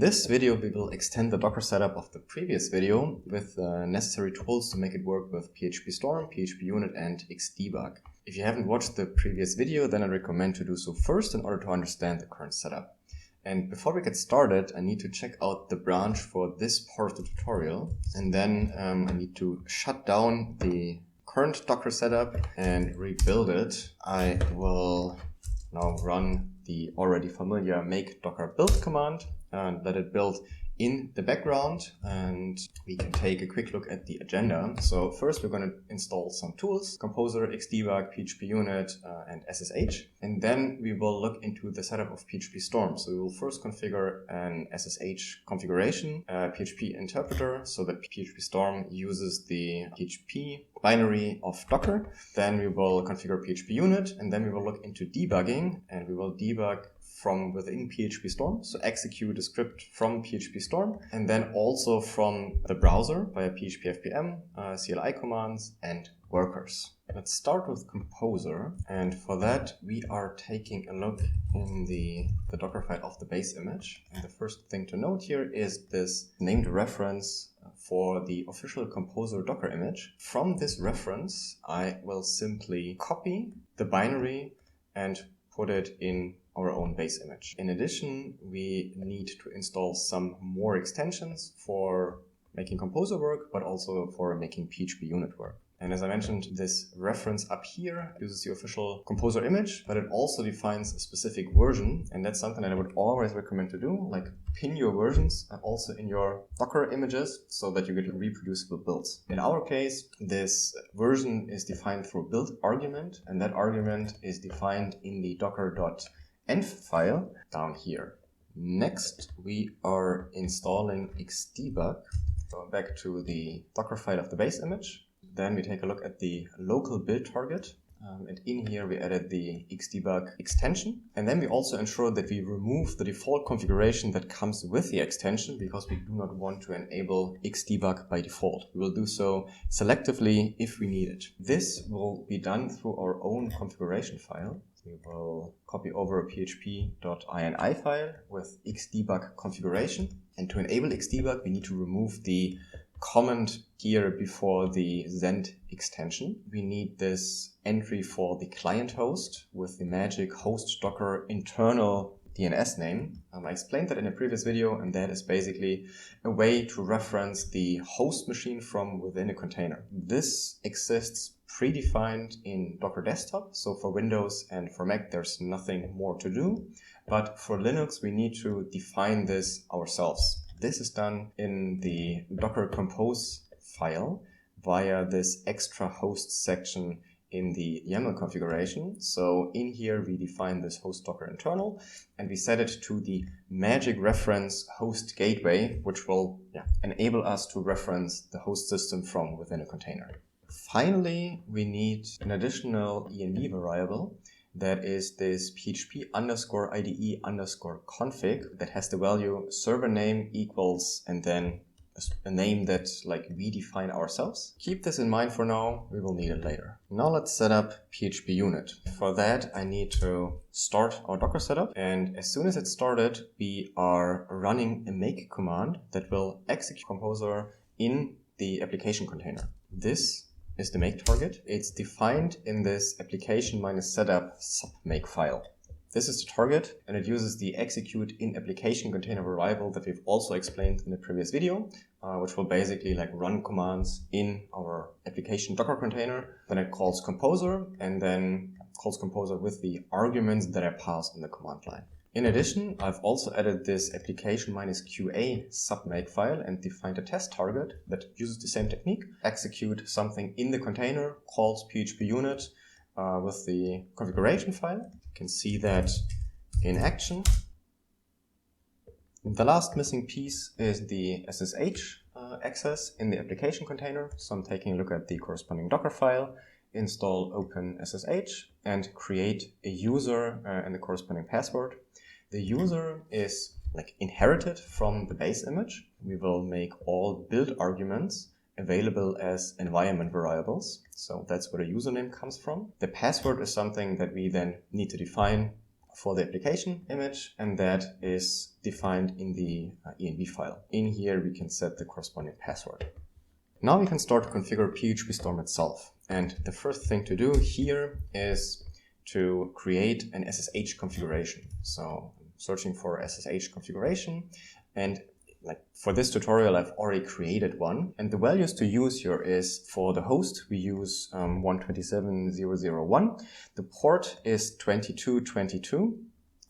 this video, we will extend the Docker setup of the previous video with the necessary tools to make it work with PhpStorm, PhpUnit, and Xdebug. If you haven't watched the previous video, then I recommend to do so first in order to understand the current setup. And before we get started, I need to check out the branch for this part of the tutorial. And then I need to shut down the current Docker setup and rebuild it. I will now run the already familiar make docker build command and let it build in the background, and we can take a quick look at the agenda. So first we're going to install some tools: Composer, Xdebug, PhpUnit, and SSH. And then we will look into the setup of PhpStorm. So we will first configure an SSH configuration, PHP interpreter, so that PhpStorm uses the PHP binary of Docker. Then we will configure PhpUnit, and then we will look into debugging, and we will debug from within PhpStorm, so execute a script from PhpStorm, and then also from the browser via php-fpm, CLI commands, and workers. Let's start with Composer, and for that we are taking a look in the Docker file of the base image. And the first thing to note here is this named reference for the official Composer Docker image. From this reference, I will simply copy the binary and put it in our own base image. In addition, we need to install some more extensions for making Composer work, but also for making PhpUnit work. And as I mentioned, this reference up here uses the official Composer image, but it also defines a specific version. And that's something that I would always recommend to do, like pin your versions also in your Docker images so that you get reproducible builds. In our case, this version is defined through a build argument, and that argument is defined in the docker.env file down here. Next, we are installing Xdebug. Going back to the Docker file of the base image. Then we take a look at the local build target. And in here we added the Xdebug extension. And then we also ensure that we remove the default configuration that comes with the extension, because we do not want to enable Xdebug by default. We will do so selectively if we need it. This will be done through our own configuration file. We will copy over a php.ini file with Xdebug configuration. And to enable Xdebug, we need to remove the comment here before the Zend extension. We need this entry for the client host with the magic host docker internal DNS name. I explained that in a previous video, and that is basically a way to reference the host machine from within a container. This exists predefined in Docker Desktop, so for Windows and for Mac there's nothing more to do, but for Linux we need to define this ourselves. This is done in the Docker Compose file via this extra host section in the YAML configuration. So in here we define this host docker internal, and we set it to the magic reference host gateway, which will enable us to reference the host system from within a container. Finally, we need an additional env variable that is this php_ide_config that has the value server name equals and then a name that we define ourselves. Keep this in mind for now, we will need it later. Now let's set up PhpUnit. For that I need to start our Docker setup, and as soon as it's started we are running a make command that will execute Composer in the application container. This is the make target. It's defined in this application-setup submake file. This is the target, and it uses the execute in application container variable that we've also explained in the previous video, which will basically run commands in our application Docker container. Then it calls Composer, and then calls Composer with the arguments that I pass in the command line. In addition, I've also added this application-QA submake file and defined a test target that uses the same technique. Execute something in the container, calls PhpUnit with the configuration file. You can see that in action. The last missing piece is the SSH access in the application container. So I'm taking a look at the corresponding Docker file, install OpenSSH, and create a user and the corresponding password. The user is inherited from the base image. We will make all build arguments available as environment variables. So that's where the username comes from. The password is something that we then need to define for the application image, and that is defined in the env file. In here we can set the corresponding password. Now we can start to configure PhpStorm itself. And the first thing to do here is to create an SSH configuration. So I'm searching for SSH configuration, and for this tutorial I've already created one. And the values to use here is for the host we use 127.0.0.1. The port is 2222.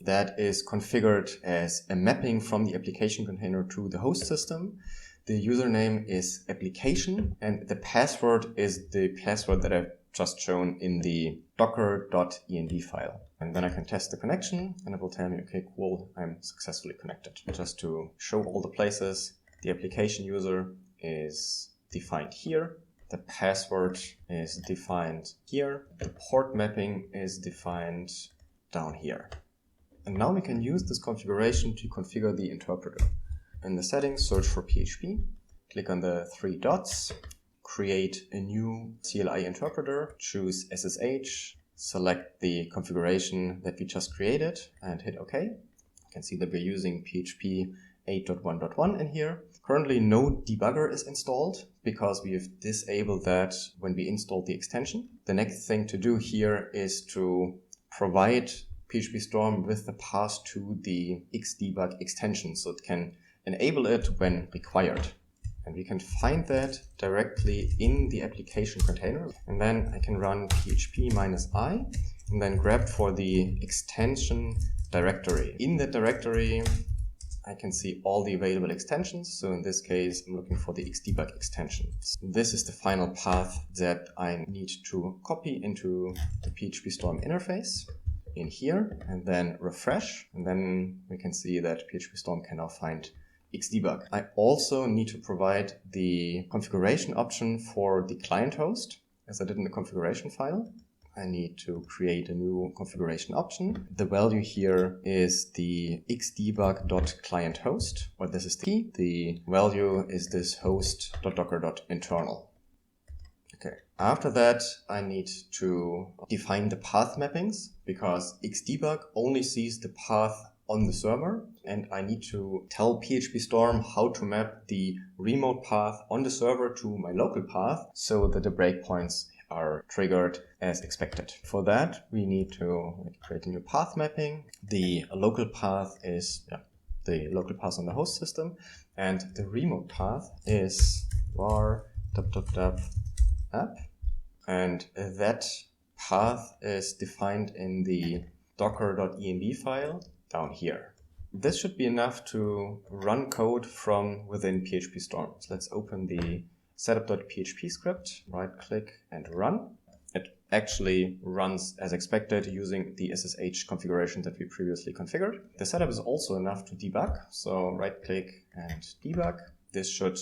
That is configured as a mapping from the application container to the host system. The username is application, and the password is the password that I've just shown in the docker.env file. And then I can test the connection, and it will tell me, okay, cool, I'm successfully connected. Just to show all the places, the application user is defined here, the password is defined here, the port mapping is defined down here. And now we can use this configuration to configure the interpreter. In the settings, search for PHP, click on the 3 dots, create a new CLI interpreter, choose SSH, select the configuration that we just created and hit OK. You can see that we're using PHP 8.1.1 in here. Currently no debugger is installed because we have disabled that when we installed the extension. The next thing to do here is to provide PhpStorm with the path to the Xdebug extension so it can enable it when required. And we can find that directly in the application container. And then I can run php-i and then grab for the extension directory. In that directory, I can see all the available extensions. So in this case, I'm looking for the Xdebug extension. This is the final path that I need to copy into the PhpStorm interface in here and then refresh. And then we can see that PhpStorm can now find Xdebug. I also need to provide the configuration option for the client host, as I did in the configuration file. I need to create a new configuration option. The value here is the xdebug.clienthost, or this is the key. The value is this host.docker.internal. Okay. After that, I need to define the path mappings because Xdebug only sees the path on the server, and I need to tell PhpStorm how to map the remote path on the server to my local path so that the breakpoints are triggered as expected. For that, we need to create a new path mapping. The local path is the local path on the host system, and the remote path is var app, and that path is defined in the docker.env file down here. This should be enough to run code from within PhpStorm. So let's open the setup.php script, right click and run. It actually runs as expected using the SSH configuration that we previously configured. The setup is also enough to debug. So right click and debug. This should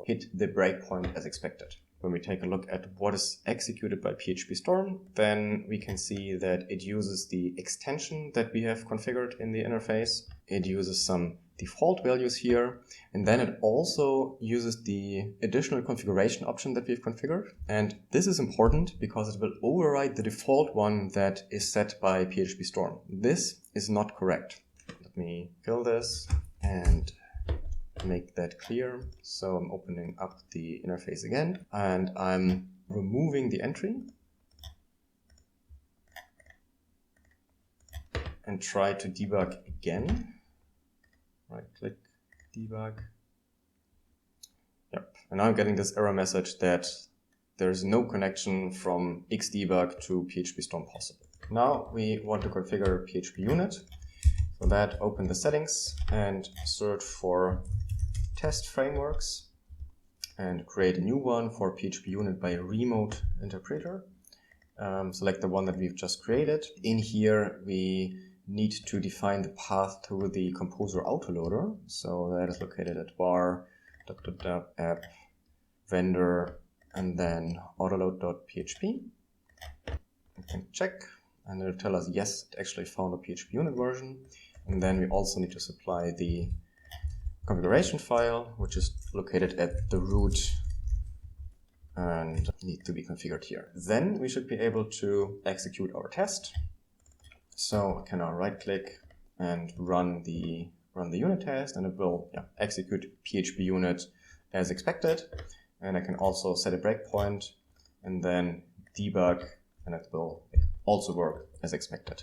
hit the breakpoint as expected. When we take a look at what is executed by PhpStorm, then we can see that it uses the extension that we have configured in the interface. It uses some default values here, and then it also uses the additional configuration option that we've configured. And this is important because it will override the default one that is set by PhpStorm. This is not correct. Let me kill this and make that clear. So I'm opening up the interface again and I'm removing the entry and try to debug again. Right click, debug. Yep. And now I'm getting this error message that there's no connection from Xdebug to PhpStorm possible. Now we want to configure PhpUnit. For that, open the settings and search for test frameworks and create a new one for PhpUnit by remote interpreter. Select the one that we've just created. In here, we need to define the path to the Composer autoloader. So that is located at var app vendor and then autoload.php. We can check and it'll tell us yes, it actually found a PhpUnit version. And then we also need to supply the configuration file, which is located at the root and need to be configured here. Then we should be able to execute our test. So I can now right click and run the unit test, and it will execute PhpUnit as expected. And I can also set a breakpoint and then debug, and it will also work as expected.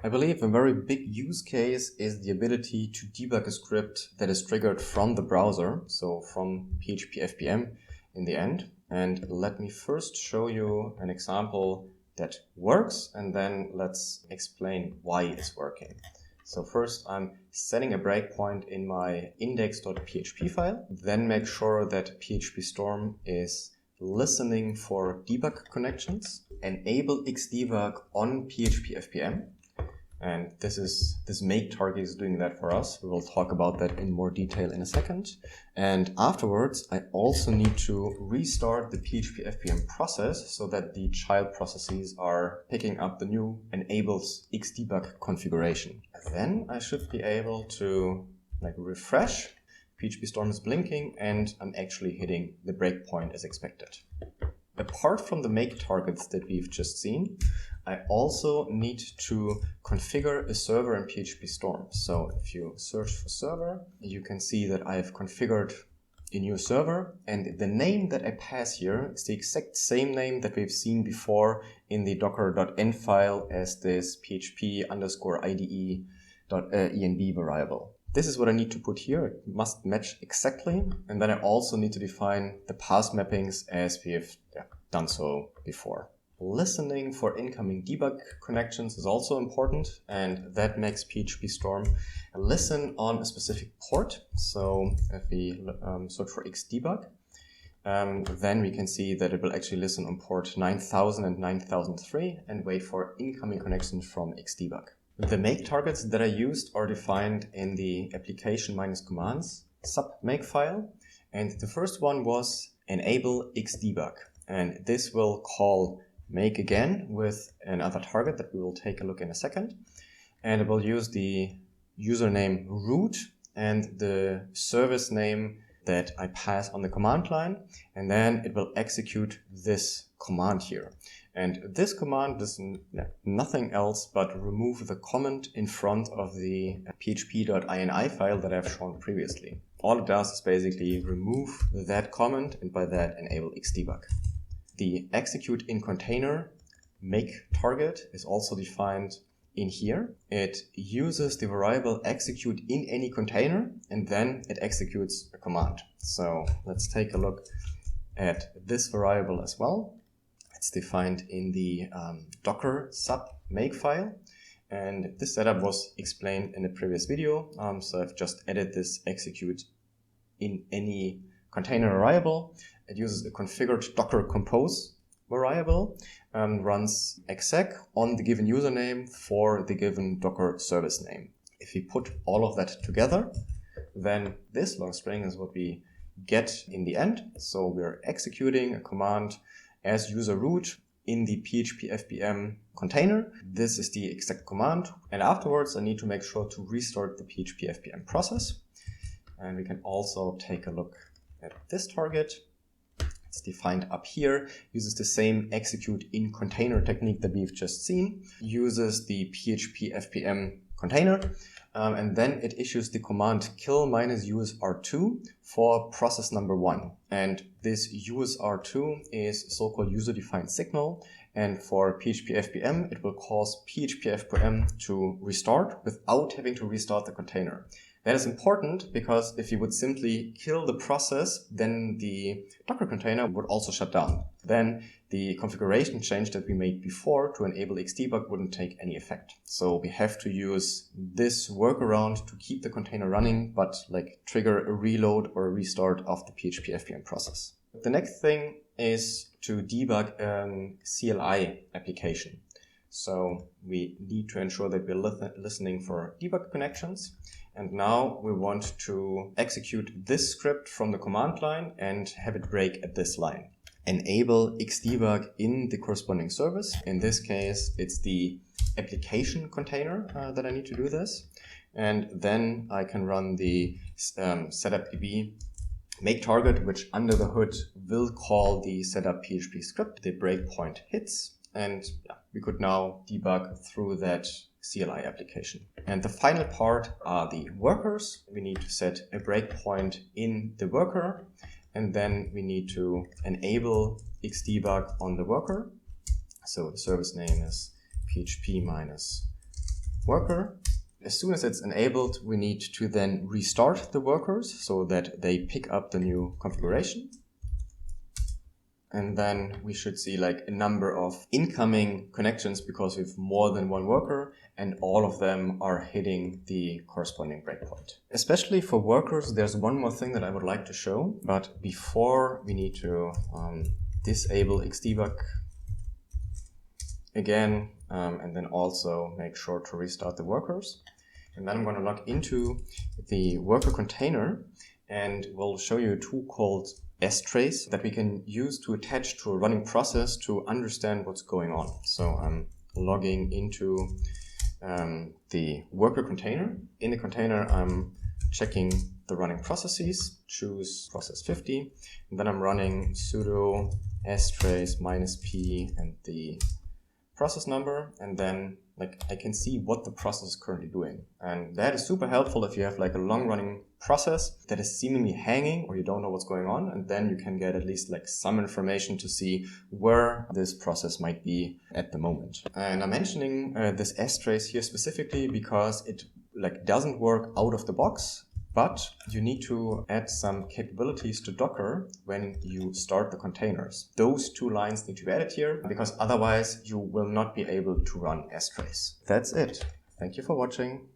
I believe a very big use case is the ability to debug a script that is triggered from the browser, so from php-fpm in the end. And let me first show you an example that works, and then let's explain why it's working. So first I'm setting a breakpoint in my index.php file, then make sure that PhpStorm is listening for debug connections, enable Xdebug on php-fpm, and this make target is doing that for us. We will talk about that in more detail in a second. And afterwards, I also need to restart the php-fpm process so that the child processes are picking up the new enables Xdebug configuration. Then I should be able to refresh. PhpStorm is blinking and I'm actually hitting the breakpoint as expected. Apart from the make targets that we've just seen, I also need to configure a server in PhpStorm. So if you search for server, you can see that I have configured a new server, and the name that I pass here is the exact same name that we've seen before in the docker.env file as this php_ide.env variable. This is what I need to put here. It must match exactly. And then I also need to define the path mappings as we have done so before. Listening for incoming debug connections is also important, and that makes PhpStorm listen on a specific port. So if we search for Xdebug, then we can see that it will actually listen on port 9000 and 9003 and wait for incoming connections from Xdebug. The make targets that I used are defined in the application-commands sub-make file, and the first one was enable Xdebug, and this will call make again with another target that we will take a look in a second, and it will use the username root and the service name that I pass on the command line, and then it will execute this command here. And this command does nothing else but remove the comment in front of the php.ini file that I've shown previously. All it does is basically remove that comment and by that enable Xdebug. The execute in container make target is also defined in here. It uses the variable execute in any container and then it executes a command. So let's take a look at this variable as well. It's defined in the docker sub make file, and this setup was explained in a previous video. So I've just added this execute in any container variable. It uses a configured docker compose variable, runs exec on the given username for the given docker service name. If we put all of that together, then this long string is what we get in the end. So we're executing a command as user root in the php-fpm container. This is the exact command, and afterwards I need to make sure to restart the php-fpm process. And we can also take a look at this target. It's defined up here, uses the same execute in container technique that we've just seen, uses the php-fpm container, and then it issues the command kill -usr2 for process number 1. And this usr2 is so-called user-defined signal, and for php-fpm it will cause php-fpm to restart without having to restart the container. That is important because if you would simply kill the process, then the Docker container would also shut down. Then the configuration change that we made before to enable Xdebug wouldn't take any effect. So we have to use this workaround to keep the container running, but trigger a reload or a restart of the PhpFPM process. The next thing is to debug a CLI application. So we need to ensure that we're listening for debug connections. And now we want to execute this script from the command line and have it break at this line. Enable Xdebug in the corresponding service. In this case, it's the application container that I need to do this. And then I can run the setup db make target, which under the hood will call the setup PHP script. The breakpoint hits, and we could now debug through that CLI application. And the final part are the workers. We need to set a breakpoint in the worker, and then we need to enable Xdebug on the worker. So the service name is php-worker. As soon as it's enabled, we need to then restart the workers so that they pick up the new configuration. And then we should see like a number of incoming connections because we have more than one worker and all of them are hitting the corresponding breakpoint. Especially for workers, there's one more thing that I would like to show, but before we need to disable Xdebug again, and then also make sure to restart the workers. And then I'm going to log into the worker container and we'll show you a tool called strace that we can use to attach to a running process to understand what's going on. So I'm logging into the worker container. In the container, I'm checking the running processes, choose process 50, and then I'm running sudo strace -p and the process number, and then I can see what the process is currently doing. And that is super helpful if you have like a long running process that is seemingly hanging or you don't know what's going on, and then you can get at least like some information to see where this process might be at the moment. And I'm mentioning this strace here specifically because it doesn't work out of the box, but you need to add some capabilities to Docker when you start the containers. Those two lines need to be added here because otherwise you will not be able to run strace. That's it. Thank you for watching.